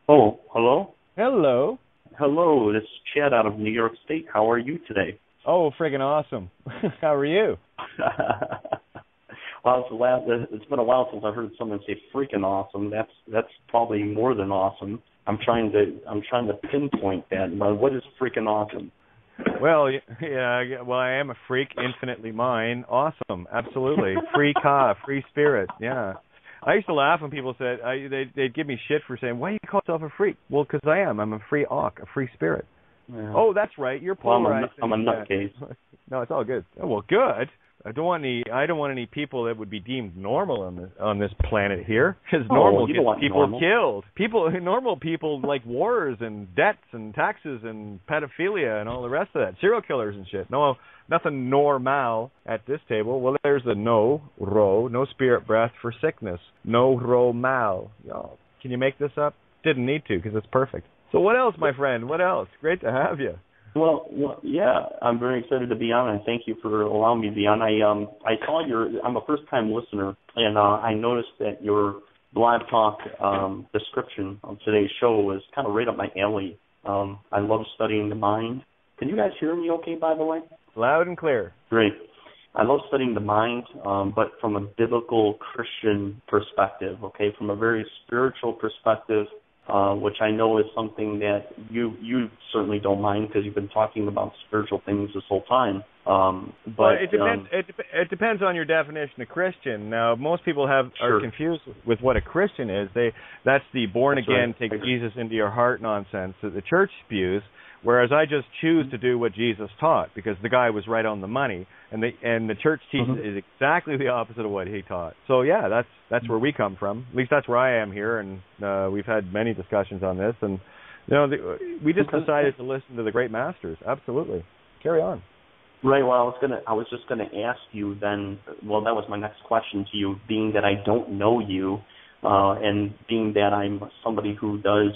Oh, hello? Hello. Hello, this is Chad out of New York State. How are you today? Oh, friggin' awesome. How are you? Well, it's been a while since I've heard someone say freaking awesome. That's probably more than awesome. I'm trying to pinpoint that. What is freaking awesome? Well, yeah, well, I am a freak, infinitely mine. Awesome, absolutely. Free free spirit, yeah. I used to laugh when people said, they'd give me shit for saying, why do you call yourself a freak? Well, because I am. I'm a free awk, a free spirit. Yeah. Oh, that's right. You're polarized. Well, I'm a nutcase. No, it's all good. Oh, well, good. I don't want any people that would be deemed normal on this planet here. Because normal people killed. Normal people like wars and debts and taxes and pedophilia and all the rest of that. Serial killers and shit. No, nothing normal at this table. Well, there's the no spirit breath for sickness. No ro mal. Y'all, can you make this up? Didn't need to because it's perfect. So what else, my friend? What else? Great to have you. Well, yeah, I'm very excited to be on, and thank you for allowing me to be on. I saw I'm a first-time listener, and I noticed that your Blog Talk description of today's show was kind of right up my alley. I love studying the mind. Can you guys hear me okay, by the way? Loud and clear. Great. I love studying the mind, but from a biblical Christian perspective, okay, from a very spiritual perspective, which I know is something that you certainly don't mind because you've been talking about spiritual things this whole time. But well, it depends on your definition of Christian. Now, most people are confused with what a Christian is. That's the born again, take Jesus into your heart nonsense that the church spews. Whereas I just choose to do what Jesus taught because the guy was right on the money, and the church teaches is exactly the opposite of what he taught. So yeah, that's where we come from. At least that's where I am here, and we've had many discussions on this, and we just decided to listen to the great masters. Absolutely, carry on. Right. Well, I was just gonna ask you then. Well, that was my next question to you, being that I don't know you, and being that I'm somebody who does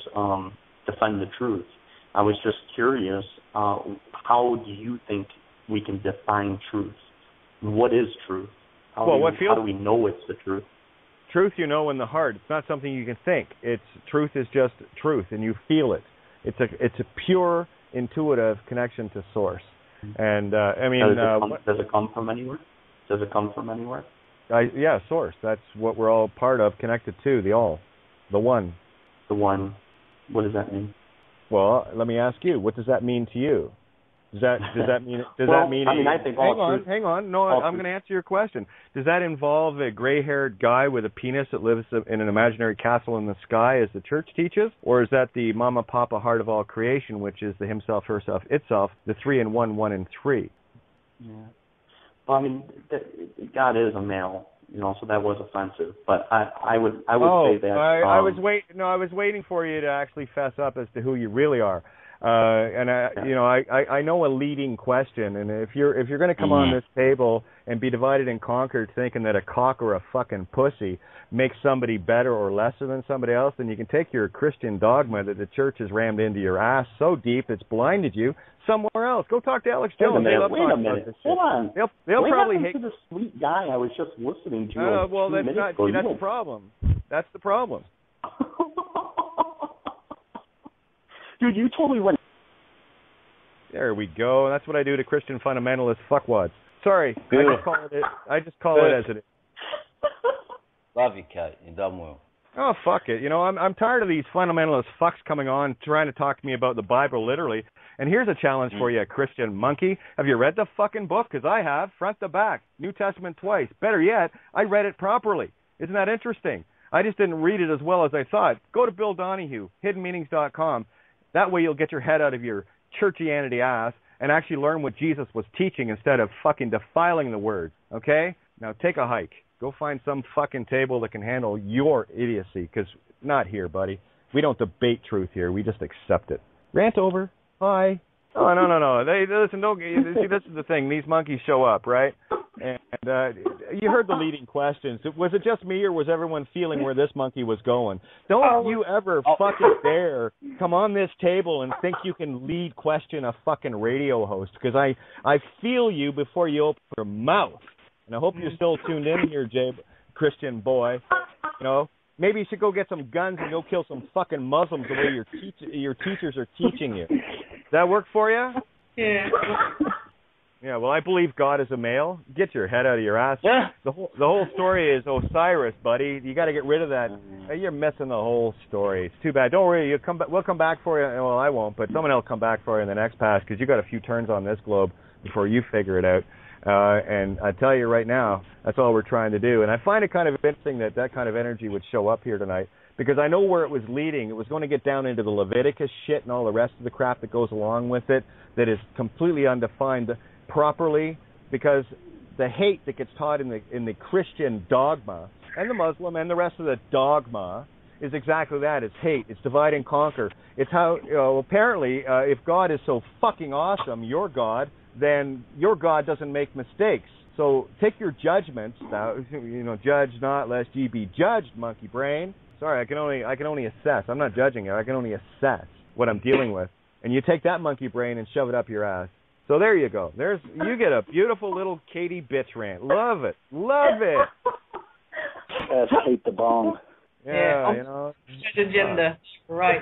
defend the truth. I was just curious, how do you think we can define truth? What is truth? How do we know it's the truth? Truth you know in the heart. It's not something you can think. Truth is just truth, and you feel it. It's a pure, intuitive connection to source. And does it come from anywhere? Does it come from anywhere? Yeah, source. That's what we're all part of, connected to the all, the one. The one. What does that mean? Well, let me ask you. What does that mean to you? Does that mean? I think hang on. No, I'm going to answer your question. Does that involve a gray-haired guy with a penis that lives in an imaginary castle in the sky, as the church teaches, or is that the Mama Papa heart of all creation, which is the himself, herself, itself, the 3 in 1, 1 in 3? Yeah. Well, God is a male. So that was offensive. But I would say that I was waiting for you to actually fess up as to who you really are. I know a leading question, and if you're going to come on this table and be divided and conquered, thinking that a cock or a fucking pussy makes somebody better or lesser than somebody else, then you can take your Christian dogma that the church has rammed into your ass so deep it's blinded you somewhere else. Go talk to Alex Jones. Wait a minute. Hold on. They'll probably hate to the sweet guy I was just listening to. Well, that's not. See, that's the problem. That's the problem. Dude, you totally went. There we go. That's what I do to Christian fundamentalist fuckwads. Sorry, I just call it as it is. Love you, Kat. You done well. Oh, fuck it. I'm tired of these fundamentalist fucks coming on trying to talk to me about the Bible literally. And here's a challenge for you, Christian monkey. Have you read the fucking book? Because I have, front to back, New Testament twice. Better yet, I read it properly. Isn't that interesting? I just didn't read it as well as I thought. Go to Bill Donahue, hiddenmeanings.com. That way you'll get your head out of your churchianity ass and actually learn what Jesus was teaching instead of fucking defiling the word, okay? Now take a hike. Go find some fucking table that can handle your idiocy, because not here, buddy. We don't debate truth here. We just accept it. Rant over. Bye. Oh, no. Listen, see, this is the thing. These monkeys show up, right? And you heard the leading questions. Was it just me, or was everyone feeling where this monkey was going? Don't you ever fucking dare come on this table and think you can lead question a fucking radio host, because I feel you before you open your mouth. And I hope you're still tuned in here, Jay, Christian boy. Maybe you should go get some guns and go kill some fucking Muslims the way your teachers are teaching you. Does that work for you? Yeah. Yeah, well, I believe God is a male. Get your head out of your ass. Yeah. The whole story is Osiris, buddy. You got to get rid of that. You're missing the whole story. It's too bad. Don't worry. We'll come back for you. Well, I won't, but someone else will come back for you in the next pass because you got a few turns on this globe before you figure it out. And I tell you right now, that's all we're trying to do. And I find it kind of interesting that kind of energy would show up here tonight because I know where it was leading. It was going to get down into the Leviticus shit and all the rest of the crap that goes along with it that is completely undefined properly, because the hate that gets taught in the Christian dogma and the Muslim and the rest of the dogma is exactly that. It's hate. It's divide and conquer. It's how, apparently, if God is so fucking awesome, your God, then your God doesn't make mistakes. So take your judgments now. Judge not lest ye be judged, monkey brain. Sorry, I can only assess. I'm not judging you. I can only assess what I'm dealing with. And you take that monkey brain and shove it up your ass. So there you go. You get a beautiful little Katie bitch rant. Love it. Love it. Yes, hate the bong. Yeah. Agenda. Right.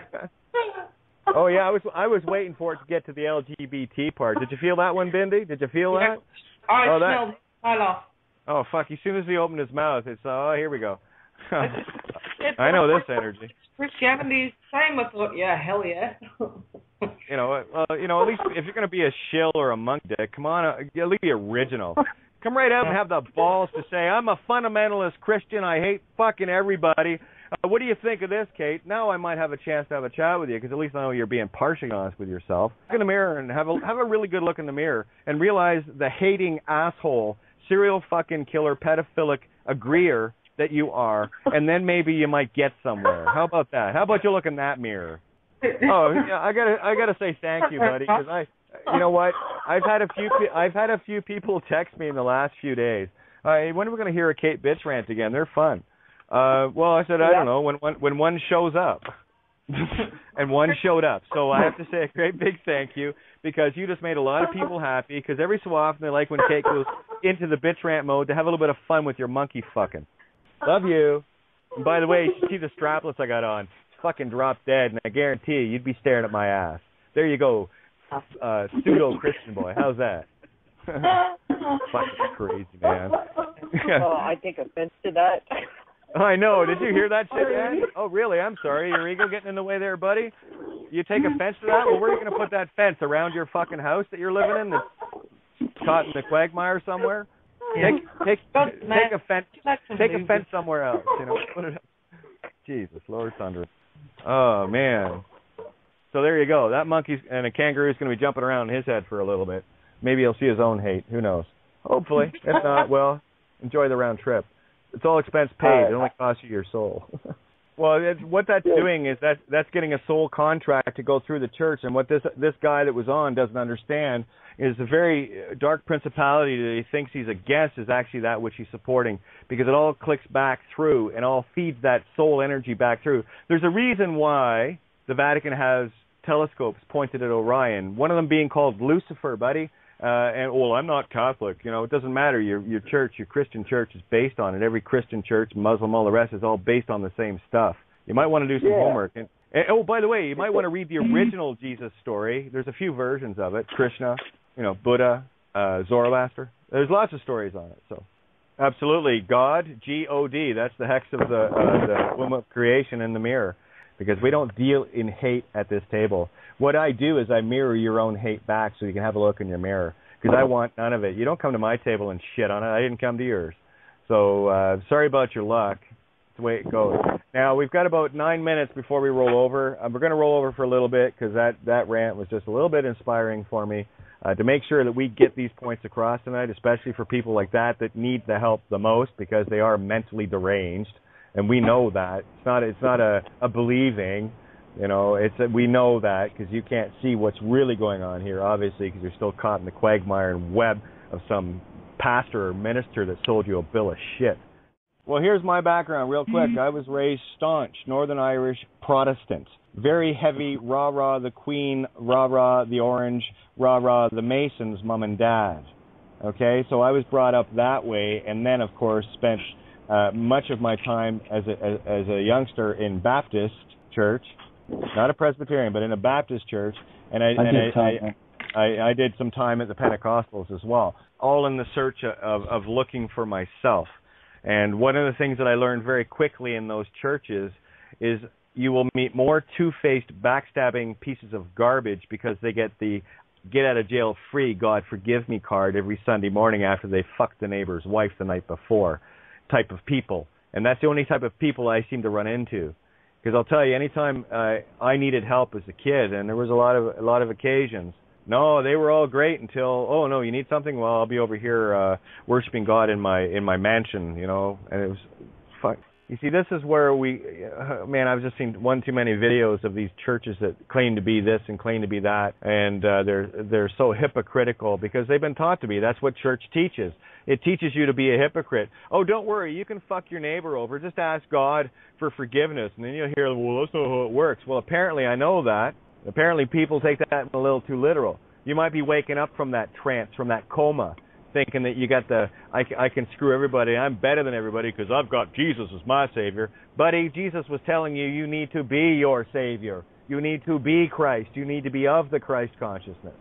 Oh yeah, I was waiting for it to get to the LGBT part. Did you feel that one, Bindi? Did you feel that? I smelled it right off. Oh fuck! As soon as he opened his mouth, it's here we go. I know this energy. Christianity's same. I thought, yeah, hell yeah. At least if you're going to be a shill or a monk dick, come on, at least be original. Come right out and have the balls to say, I'm a fundamentalist Christian, I hate fucking everybody. What do you think of this, Kate? Now I might have a chance to have a chat with you, because at least I know you're being partially honest with yourself. Look in the mirror and have a really good look in the mirror and realize the hating asshole, serial fucking killer, pedophilic agreeer that you are, and then maybe you might get somewhere. How about that? How about you look in that mirror? Oh, yeah, I gotta say thank you, buddy, because you know what? I've had a few people text me in the last few days. When are we gonna hear a Kate bitch rant again? They're fun. Well, I said I don't know when one shows up, and one showed up. So I have to say a great big thank you, because you just made a lot of people happy. Because every so often they like when Kate goes into the bitch rant mode to have a little bit of fun with your monkey fucking. Love you. And by the way, you should see the strapless I got on. Fucking drop dead, and I guarantee you'd be staring at my ass. There you go, pseudo Christian boy. How's that? Fucking crazy, man. Oh, I take offense to that. I know. Did you hear that shit, man? Oh, really? I'm sorry. Your ego getting in the way there, buddy? You take offense to that? Well, where are you going to put that fence? Around your fucking house that you're living in that's caught in the quagmire somewhere? Yeah. Take a fence somewhere else. Put it up. Jesus, Lord Thunder. Oh, man. So there you go. That monkey and a kangaroo is going to be jumping around in his head for a little bit. Maybe he'll see his own hate. Who knows? Hopefully. If not, well, enjoy the round trip. It's all expense paid. It only costs you your soul. Well, what that's doing is that's getting a soul contract to go through the church. And what this guy that was on doesn't understand is the very dark principality that he thinks he's against is actually that which he's supporting, because it all clicks back through and all feeds that soul energy back through. There's a reason why the Vatican has telescopes pointed at Orion, one of them being called Lucifer, buddy. I'm not Catholic. It doesn't matter. Your church, your Christian church is based on it. Every Christian church, Muslim, all the rest is all based on the same stuff. You might want to do some homework. And by the way, you might want to read the original Jesus story. There's a few versions of it. Krishna, Buddha, Zoroaster. There's lots of stories on it. So, absolutely, God, G-O-D. That's the hex of the womb of creation in the mirror, because we don't deal in hate at this table. What I do is I mirror your own hate back so you can have a look in your mirror, because I want none of it. You don't come to my table and shit on it. I didn't come to yours. So sorry about your luck. That's the way it goes. Now, we've got about 9 minutes before we roll over. We're going to roll over for a little bit, because that rant was just a little bit inspiring for me to make sure that we get these points across tonight, especially for people like that need the help the most, because they are mentally deranged. And we know that. It's not a believing, we know that, because you can't see what's really going on here, obviously, because you're still caught in the quagmire and web of some pastor or minister that sold you a bill of shit. Well, here's my background real quick. I was raised staunch Northern Irish Protestant. Very heavy, rah-rah the Queen, rah-rah the Orange, rah-rah the Masons, mom and dad. Okay, so I was brought up that way, and then, of course, spent much of my time as a youngster in Baptist church, not a Presbyterian, but in a Baptist church, and I did some time at the Pentecostals as well, all in the search of looking for myself. And one of the things that I learned very quickly in those churches is you will meet more two-faced, backstabbing pieces of garbage because they get the get-out-of-jail-free, God forgive me card every Sunday morning after they fucked the neighbor's wife the night before type of people. And that's the only type of people I seem to run into. Because I'll tell you, anytime I needed help as a kid, and there was a lot of occasions, no, they were all great until, oh, no, you need something? Well, I'll be over here worshiping God in my mansion, you know, and it was fuck. You see, this is where man, I've just seen one too many videos of these churches that claim to be this and claim to be that, and they're so hypocritical because they've been taught to be. That's what church teaches. It teaches you to be a hypocrite. Oh, don't worry, you can fuck your neighbor over. Just ask God for forgiveness, and then you'll hear, well, that's not how it works. Well, apparently I know that. Apparently people take that a little too literal. You might be waking up from that trance, from that coma, thinking that you got I can screw everybody, I'm better than everybody because I've got Jesus as my Savior. Buddy, Jesus was telling you need to be your Savior. You need to be Christ. You need to be of the Christ consciousness.